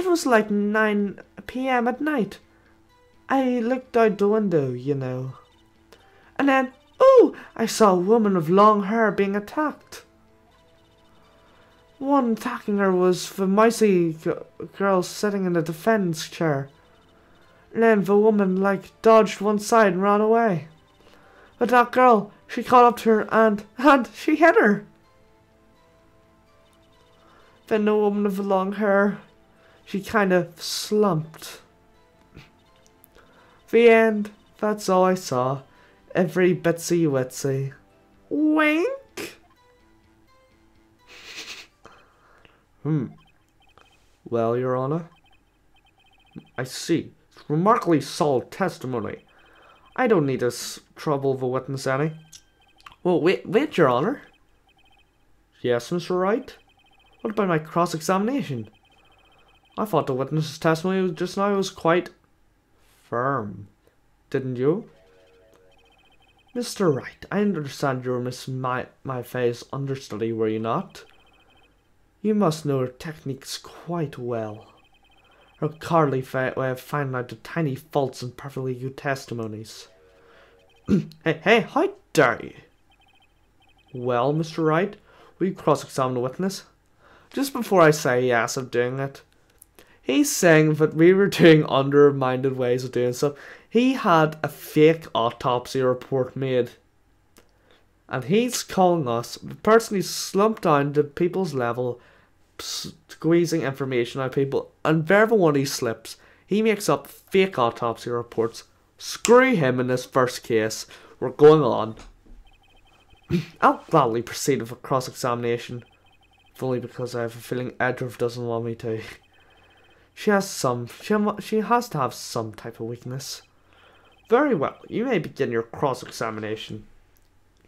It was like 9 p.m. at night. I looked out the window, you know. And then, oh, I saw a woman with long hair being attacked. One attacking her was the mousy girl sitting in the defense chair. And then the woman, dodged one side and ran away. But that girl, she caught up to her and she hit her. Then the woman with the long hair, she kind of slumped. The end. That's all I saw. Every bitsy witsy. Wink. Well, Your Honor. I see. It's remarkably solid testimony. I don't need to trouble the witness any. Well, wait, Your Honor. Yes, Mr. Wright? What about my cross-examination? I thought the witness's testimony just now was quite firm. Didn't you? Mr. Wright, I understand you were Miss Mia Fey's understudy, were you not? You must know her techniques quite well. Her cowardly way of finding out the tiny faults in perfectly good testimonies. Hey, how dare you? Well, Mr. Wright, will you cross-examine the witness? Just before I say yes, I'm doing it. He's saying that we were doing undermined ways of doing stuff. He had a fake autopsy report made. And he's calling us, the person who slumped down to people's level, squeezing information out of people, and wherever one he slips, he makes up fake autopsy reports. Screw him in this first case. We're going on. I'll gladly proceed with a cross-examination. If only because I have a feeling Edward doesn't want me to. She has to have some type of weakness. Very well, you may begin your cross-examination.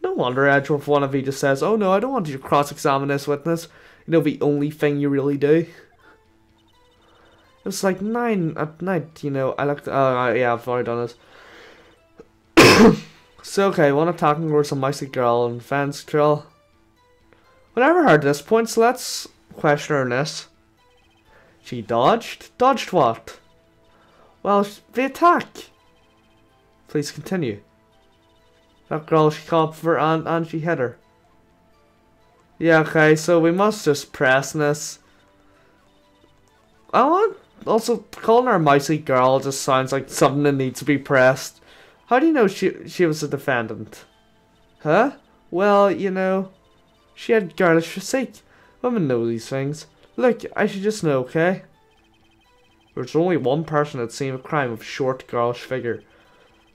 No wonder Edward, one of you just says, oh no, I don't want you to cross-examine this witness. You know, the only thing you really do. It was like 9 at night, you know, I looked, yeah, I've already done it. So, okay, one attacking towards a mousy girl and fence girl. Well, I never heard this point, so let's question her on this. She dodged? Dodged what? Well, the attack. Please continue. That girl, she caught up for her and she hit her. Yeah, okay, so we must just press this. Also, calling her a mousy girl just sounds like something that needs to be pressed. How do you know she was a defendant? Huh? Well, you know, she had girlish physique. Women know these things. Look, I should just know, okay? There's only one person that's seen a crime of short, girlish figure.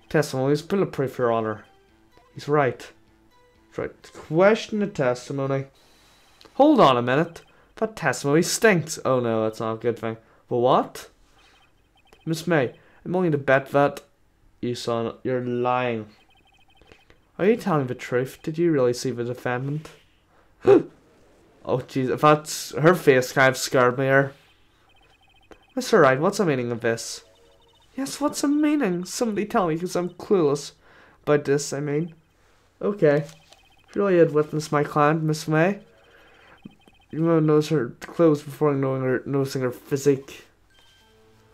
Testimony is bulletproof, Your Honor. He's right. He's right. Question the testimony. Hold on a minute. That testimony stinks. Oh no, that's not a good thing. But what? Miss May, I'm willing to bet that you saw you're lying. Are you telling the truth? Did you really see the defendant? Oh jeez, if that's her face kind of scared me here. Mr. Wright, what's the meaning of this? Yes, what's the meaning? Somebody tell me, because I'm clueless about this, I mean. Okay. You really had witnessed my client, Miss May. You might notice her clothes before noticing her physique.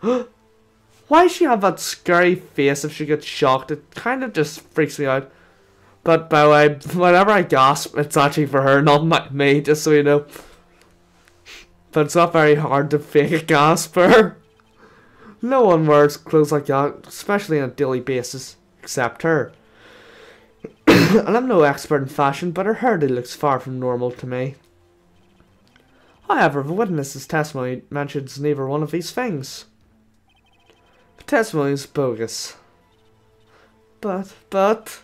Why does she have that scary face if she gets shocked? It kind of just freaks me out. But by the way, whenever I gasp, it's actually for her, not me, just so you know. But it's not very hard to fake a gasp for her. No one wears clothes like that, especially on a daily basis, except her. And I'm no expert in fashion, but her hairdo looks far from normal to me. However, the witness's testimony mentions neither one of these things. The testimony is bogus. But...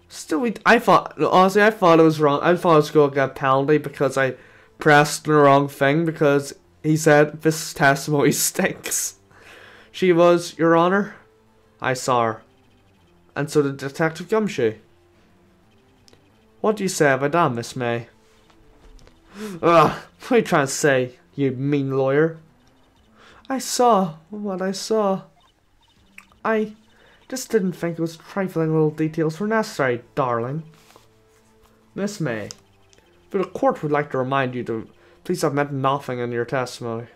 Still, honestly, I thought it was wrong. I thought I was going to get a penalty because I pressed the wrong thing because he said this testimony stinks. She was, Your Honor. I saw her. And so did Detective Gumshoe. What do you say about that, Miss May? Ugh, what are you trying to say, you mean lawyer? I saw what I saw. I just didn't think it was trifling little details were necessary, darling. Miss May, but the court would like to remind you to please have meant nothing in your testimony.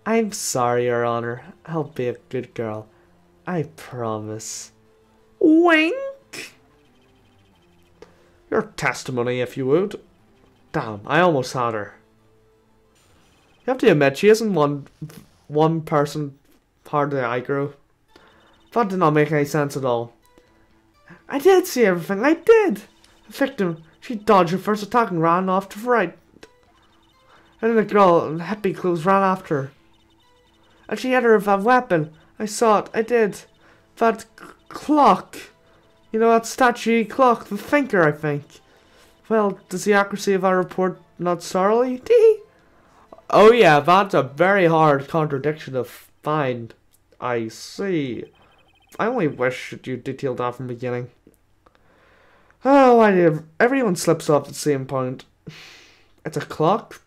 I'm sorry, Your Honor. I'll be a good girl. I promise. Wink! Your testimony, if you would. Damn, I almost had her. You have to admit, she isn't one person part of the eye group. That did not make any sense at all. I did see everything, I did! The victim, she dodged her first attack and ran off to Wright. And then the girl in hippie clothes ran after her. And she had her with that weapon. I saw it, I did. That clock. You know, that statue clock, the thinker, I think. Well, does the accuracy of our report not startle you? Oh yeah, that's a very hard contradiction to find. I see. I only wish you detailed that from the beginning. Oh, why did everyone slips off at the same point? It's a clock?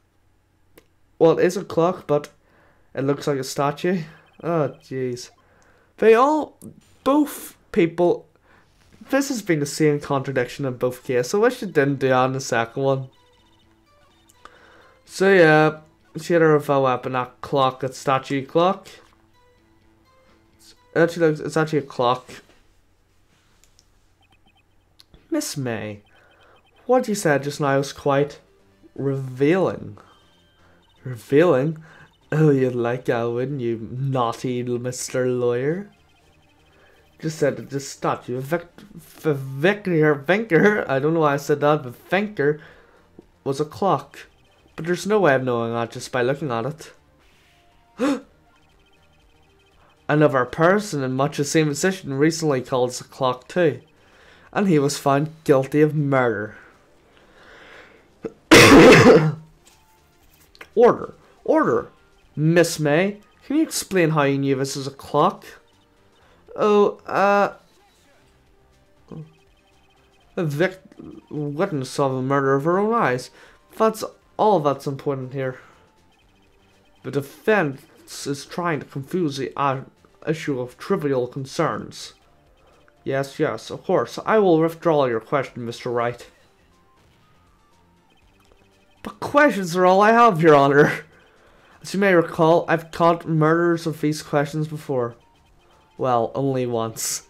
Well, it is a clock, but it looks like a statue. Oh, jeez. Both people, this has been the same contradiction in both cases. I wish it didn't do that in the second one. So yeah, she had her with a weapon, that clock, that statue clock. It's actually a clock. Miss May, what you said just now was quite revealing. Revealing? Oh, you'd like that, wouldn't you, naughty Mr. Lawyer? Just said that this statue, Vinker, I don't know why I said that, but Vinker was a clock. But there's no way of knowing that just by looking at it. Another person in much the same position recently called us a clock too. And he was found guilty of murder. Order. Order. Miss May, can you explain how you knew this was a clock? Oh, a witness saw the murder of her own eyes. That's all that's important here. The defense is trying to confuse the issue of trivial concerns. Yes, of course. I will withdraw your question, Mr. Wright. But questions are all I have, Your Honor. As you may recall, I've caught murderers of these questions before. Well, only once.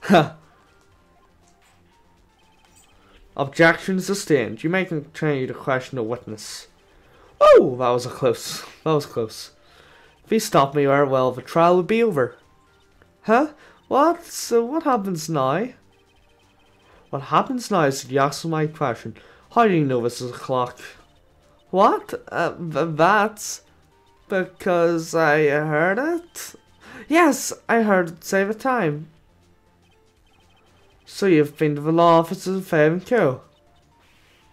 Objection sustained. You may continue to question the witness. Oh, that was close. That was close. If he stopped me there, well, the trial would be over. Huh? What? So what happens now? What happens now is you answer my question. How do you know this is a clock? What? That's because I heard it? Yes, I heard it say the time. So you've been to the law offices of Fey and Co.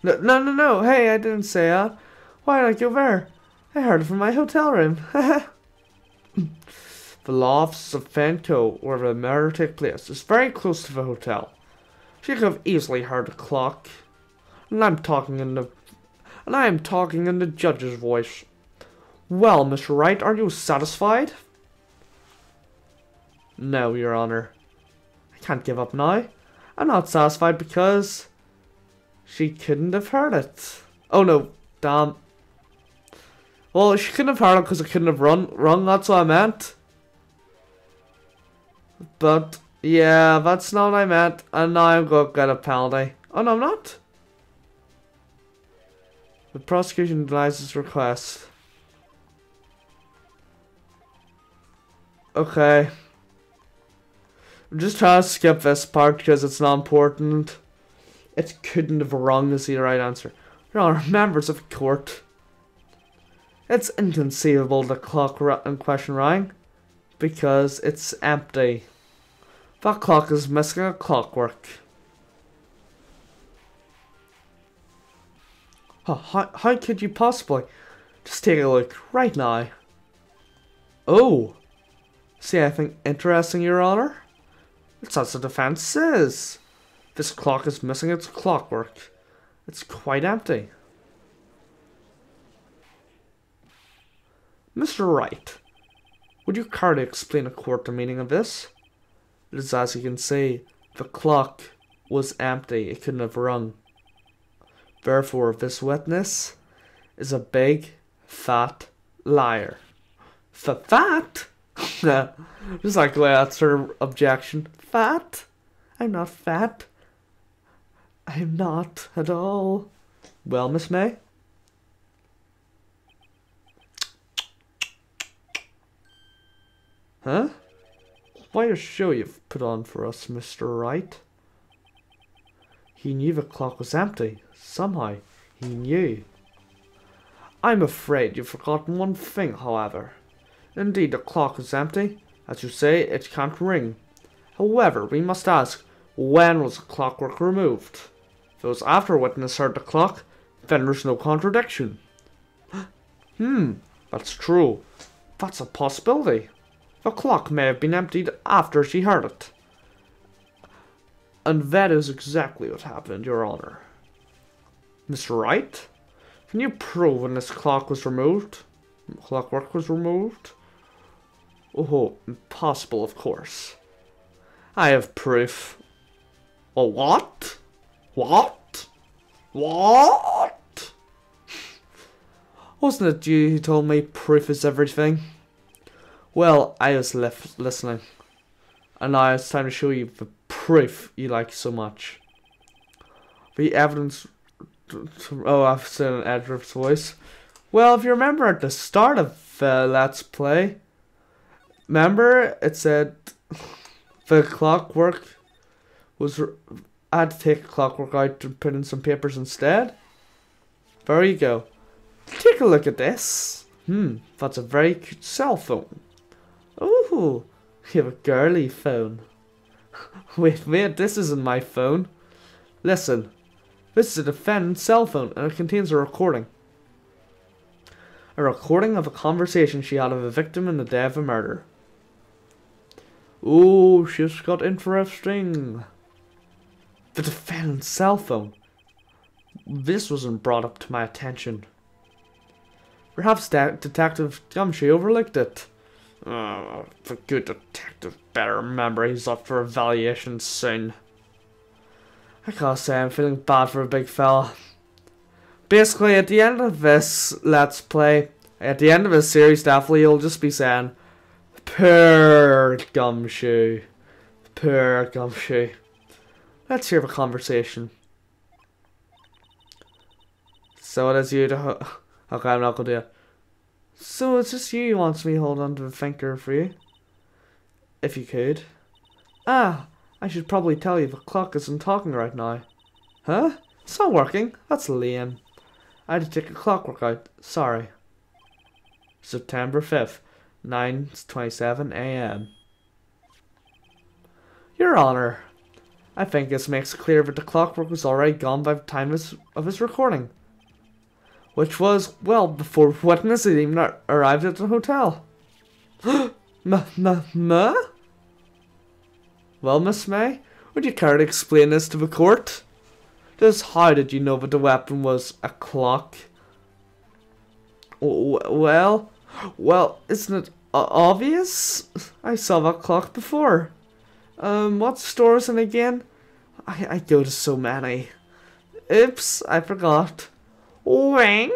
No. Hey, I didn't say that. Why did I go there? I heard it from my hotel room. The law offices of Fey and Co, where the murder took place, is very close to the hotel. She could have easily heard the clock. And I am talking in the judge's voice. Well, Mr. Wright, are you satisfied? No, Your Honor. I can't give up now. I'm not satisfied because she couldn't have heard it. Oh no, damn. Well, she couldn't have heard it because it couldn't have rung, that's what I meant. But, yeah, that's not what I meant. And now I'm going to get a penalty. Oh no, I'm not. The prosecution denies this request. Okay. I'm just trying to skip this part because it's not important. It couldn't have rung is the right answer. Your Honor, members of the court. It's inconceivable the clock in question rang. Because it's empty. That clock is missing a clockwork. How could you possibly? Just take a look right now. Oh. See anything interesting, Your Honor? It's as the defense says. This clock is missing its clockwork. It's quite empty. Mr. Wright, would you care to explain to court the meaning of this? It is as you can see, the clock was empty, it couldn't have rung. Therefore, this witness is a big, fat liar. Fat? Just like the way that's her objection. Fat? I'm not fat. I'm not at all. Well, Miss May? Huh? What a show you've put on for us, Mr. Wright. He knew the clock was empty. Somehow, he knew. I'm afraid you've forgotten one thing, however. Indeed, the clock is empty. As you say, it can't ring. However, we must ask, when was the clockwork removed? If it was after a witness heard the clock, then there's no contradiction. That's true. That's a possibility. The clock may have been emptied after she heard it. And that is exactly what happened, Your Honor. Mr. Wright, can you prove when this clockwork was removed? Oh, impossible, of course. I have proof. Oh, what? What? Wasn't it you who told me proof is everything? Well, I was listening. And now it's time to show you the proof you like so much. The evidence... Oh, I've said an Edward's voice. Well, if you remember at the start of Let's Play, remember it said the clockwork was... I had to take clockwork out to put in some papers instead. There you go. Take a look at this. That's a very cute cell phone. Ooh, you have a girly phone. Wait, this isn't my phone. Listen, this is a defendant's cell phone and it contains a recording. A recording of a conversation she had with a victim in the day of a murder. Ooh, she's got interesting. The defendant's cell phone. This wasn't brought up to my attention. Perhaps Detective Gumshoe overlooked it. The good detective better remember he's up for evaluation soon. I gotta say, I'm feeling bad for a big fella. Basically, at the end of this Let's Play, at the end of this series, definitely you'll just be saying, poor Gumshoe. Poor Gumshoe. Let's hear the conversation. So it is you to... Okay, I'm not gonna do it. So it's just you who wants me to hold on to the thinker for you? If you could. Ah, I should probably tell you the clock isn't talking right now. Huh? It's not working? That's lame. I had to take a clockwork out. Sorry. September 5th, 9:27 AM. Your Honor, I think this makes it clear that the clockwork was already gone by the time of his recording. Which was, well, before witness had even arrived at the hotel. Well, Miss May, would you care to explain this to the court? Just how did you know that the weapon was a clock? Well, isn't it obvious? I saw that clock before. What store is it again? I go to so many. Oops, I forgot. Wing?